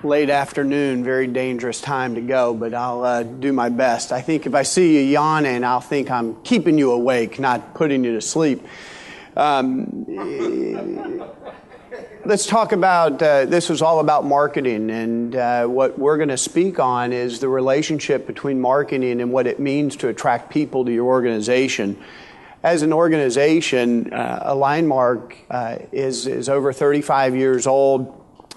late afternoon, very dangerous time to go, but I'll do my best. I think if I see you yawning, I'll think I'm keeping you awake, not putting you to sleep. Let's talk about, this was all about marketing, and what we're going to speak on is the relationship between marketing and what it means to attract people to your organization. As an organization, Alignmark is over 35 years old.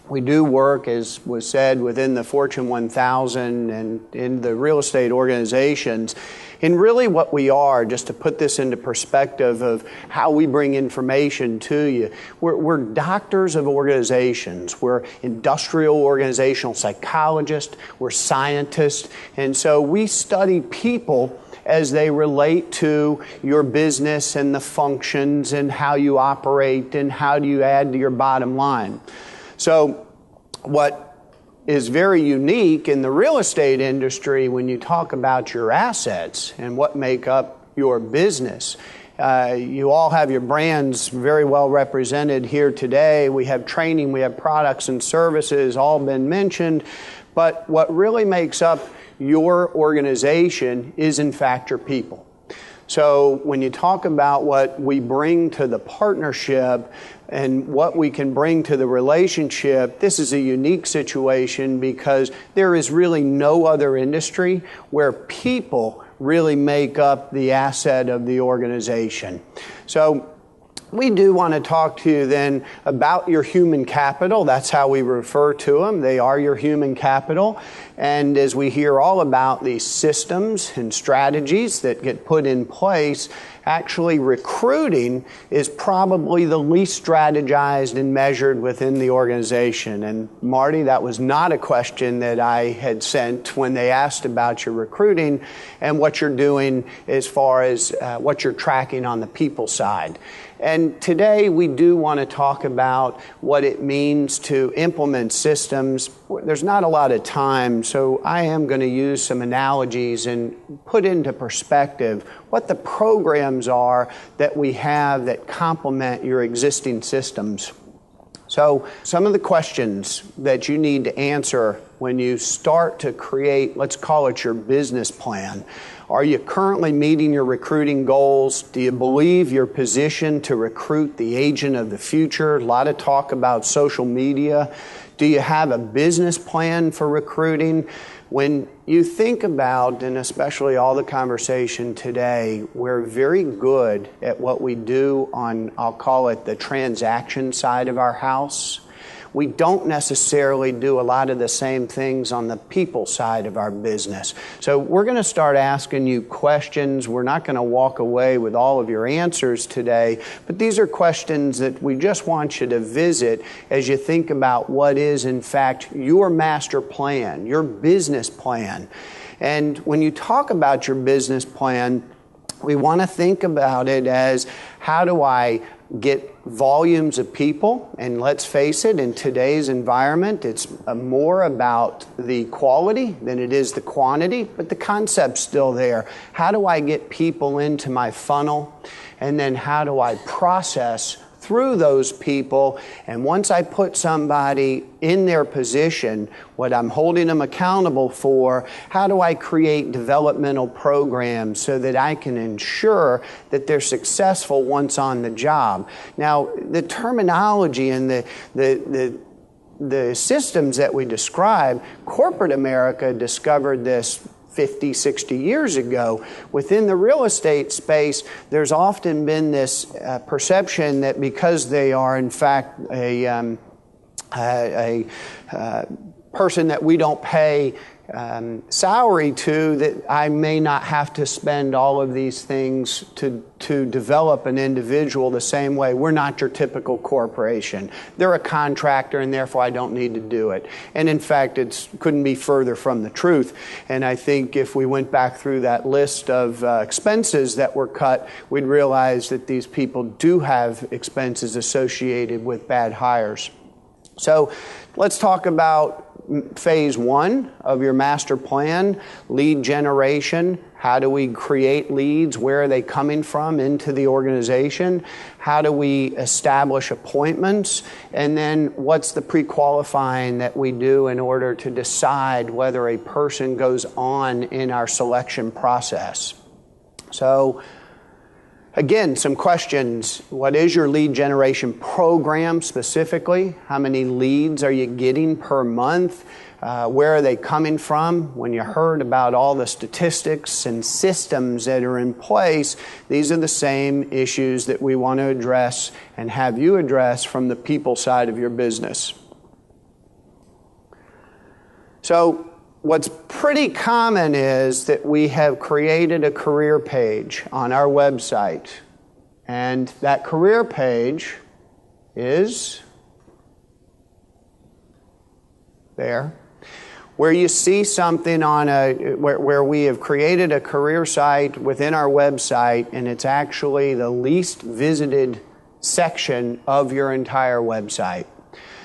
We do work, as was said, within the Fortune 1000 and in the real estate organizations. And really what we are, just to put this into perspective of how we bring information to you, we're doctors of organizations. We're industrial organizational psychologists. We're scientists. And so we study people as they relate to your business and the functions and how you operate and how do you add to your bottom line. So what is very unique in the real estate industry when you talk about your assets and what make up your business, you all have your brands very well represented here today. We have training, we have products and services, all been mentioned. But what really makes up your organization is in fact your people. So when you talk about what we bring to the partnership and what we can bring to the relationship, this is a unique situation because there is really no other industry where people really make up the asset of the organization. So we do want to talk to you then about your human capital. That's how we refer to them. They are your human capital. And as we hear all about these systems and strategies that get put in place, actually recruiting is probably the least strategized and measured within the organization. And Marty, that was not a question that I had sent when they asked about your recruiting and what you're doing as far as what you're tracking on the people side. And today we do want to talk about what it means to implement systems. There's not a lot of time, so I am going to use some analogies and put into perspective what the programs are that we have that complement your existing systems. So some of the questions that you need to answer when you start to create, let's call it your business plan. Are you currently meeting your recruiting goals? Do you believe you're positioned to recruit the agent of the future? A lot of talk about social media. Do you have a business plan for recruiting? When you think about, and especially all the conversation today, we're very good at what we do on, I'll call it the transaction side of our house. We don't necessarily do a lot of the same things on the people side of our business. So we're going to start asking you questions. We're not going to walk away with all of your answers today, but these are questions that we just want you to visit as you think about what is, in fact, your master plan, your business plan. And when you talk about your business plan, we want to think about it as, how do I get volumes of people? And let's face it, in today's environment, it's more about the quality than it is the quantity, but the concept's still there. How do I get people into my funnel? And then how do I process through those people? And once I put somebody in their position, what I'm holding them accountable for, how do I create developmental programs so that I can ensure that they're successful once on the job? Now, the terminology and the systems that we describe, corporate America discovered this 50, 60 years ago. Within the real estate space, there's often been this perception that because they are, in fact, a person that we don't pay salary to, that I may not have to spend all of these things to develop an individual the same way. We're not your typical corporation. They're a contractor, and therefore I don't need to do it. And in fact, it couldn't be further from the truth. And I think if we went back through that list of expenses that were cut, we'd realize that these people do have expenses associated with bad hires. So let's talk about phase one of your master plan, lead generation. How do we create leads? Where are they coming from into the organization? How do we establish appointments? And then what's the pre-qualifying that we do in order to decide whether a person goes on in our selection process? So, again, some questions. What is your lead generation program specifically? How many leads are you getting per month? Where are they coming from? When you heard about all the statistics and systems that are in place, these are the same issues that we want to address and have you address from the people side of your business. So, what's pretty common is that we have created a career page on our website. And that career page is there, where you see something on where we have created a career site within our website, and it's actually the least visited section of your entire website.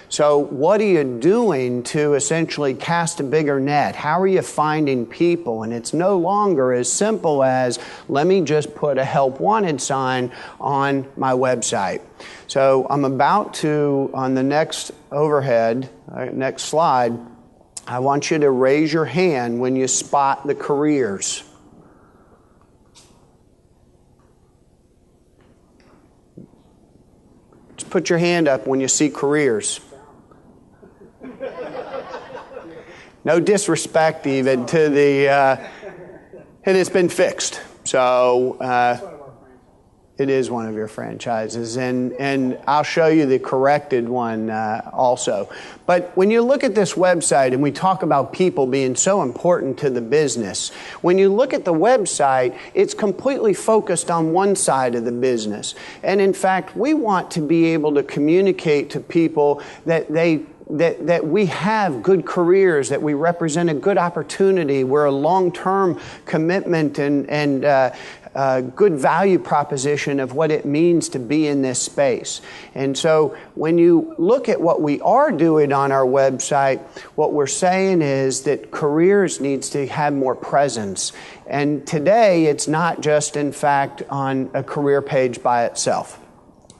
So what are you doing to essentially cast a bigger net? How are you finding people? And it's no longer as simple as, let me just put a help wanted sign on my website. So I'm about to, on the next overhead, next slide, I want you to raise your hand when you spot the careers. Just put your hand up when you see careers. No disrespect even to the, and it's been fixed. So it is one of your franchises, and I'll show you the corrected one also. But when you look at this website, and we talk about people being so important to the business, when you look at the website, it's completely focused on one side of the business. And in fact, we want to be able to communicate to people that that we have good careers, that we represent a good opportunity, we're a long-term commitment and good value proposition of what it means to be in this space. And so when you look at what we are doing on our website, what we're saying is that careers needs to have more presence. And today it's not just, in fact, on a career page by itself.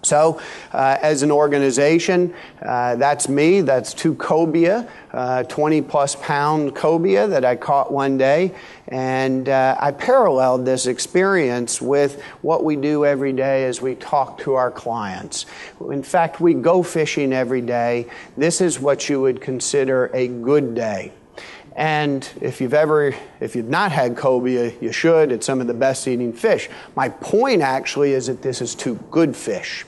So, as an organization, that's me. That's two cobia, 20-plus pound cobia that I caught one day. And I paralleled this experience with what we do every day as we talk to our clients. In fact, we go fishing every day. This is what you would consider a good day. And if you've not had cobia, you should. It's some of the best eating fish. My point actually is that this is two good fish.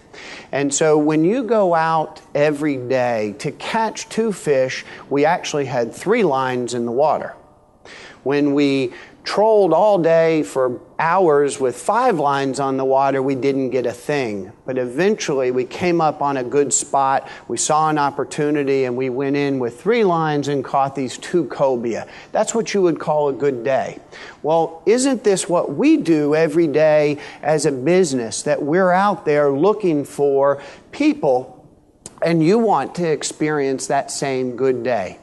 And so when you go out every day to catch two fish, we actually had 3 lines in the water. When we trolled all day for hours with 5 lines on the water, we didn't get a thing. But eventually we came up on a good spot, we saw an opportunity, and we went in with 3 lines and caught these 2 cobia. That's what you would call a good day. Well, isn't this what we do every day as a business, that we're out there looking for people, and you want to experience that same good day?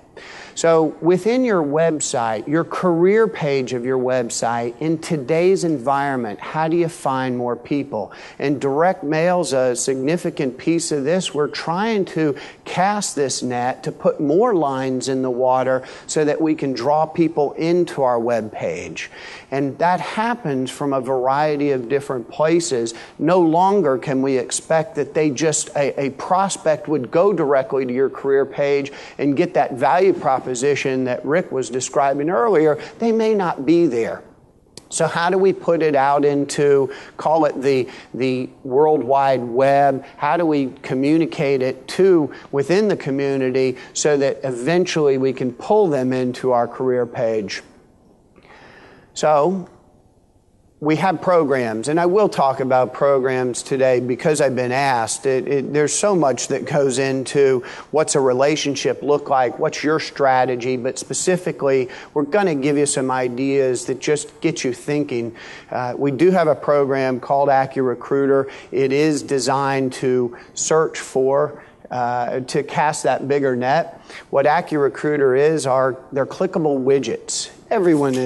So within your website, your career page of your website, in today's environment, how do you find more people? And direct mail's a significant piece of this. We're trying to cast this net to put more lines in the water so that we can draw people into our web page. And that happens from a variety of different places. No longer can we expect that a prospect would go directly to your career page and get that value proposition that Rick was describing earlier. They may not be there. So how do we put it out into, call it the World Wide Web? How do we communicate it to within the community so that eventually we can pull them into our career page? So we have programs, and I will talk about programs today because I've been asked. There's so much that goes into what's a relationship look like, what's your strategy, but specifically, we're going to give you some ideas that just get you thinking. We do have a program called AccuRecruiter. It is designed to search for to cast that bigger net. What AccuRecruiter is, they're clickable widgets. Everyone is